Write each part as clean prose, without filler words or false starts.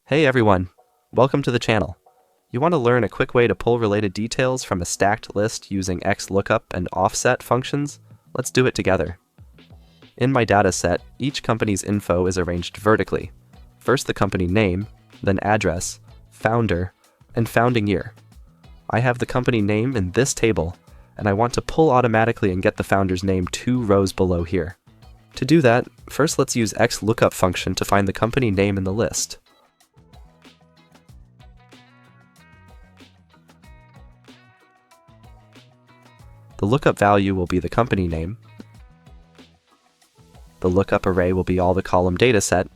Hey everyone, welcome to the channel. You want to learn a quick way to pull related details from a stacked list using XLOOKUP and OFFSET functions? Let's do it together. In my dataset, each company's info is arranged vertically. First the company name, then address, founder, and founding year. I have the company name in this table, and I want to pull automatically and get the founder's name 2 rows below here. To do that, first let's use XLOOKUP function to find the company name in the list. The lookup value will be the company name. The lookup array will be all the column dataset.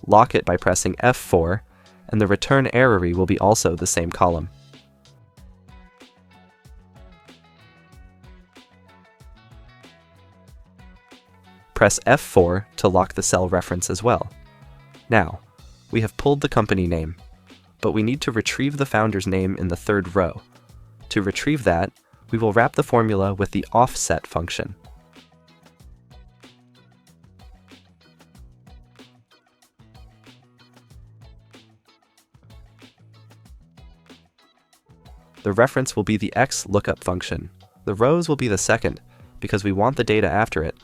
Lock it by pressing F4, and the return array will be also the same column. Press F4 to lock the cell reference as well. Now, we have pulled the company name, but we need to retrieve the founder's name in the third row. To retrieve that, we will wrap the formula with the OFFSET function. The reference will be the XLOOKUP function. The rows will be the second, because we want the data after it.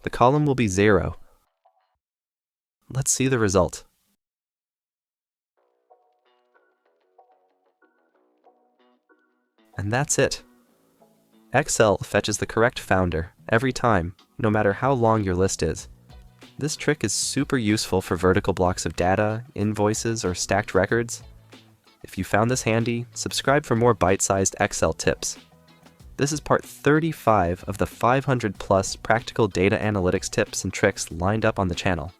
The column will be 0. Let's see the result. And that's it. Excel fetches the correct founder every time, no matter how long your list is. This trick is super useful for vertical blocks of data, invoices, or stacked records. If you found this handy, subscribe for more bite-sized Excel tips. This is part 35 of the 500+ practical data analytics tips and tricks lined up on the channel.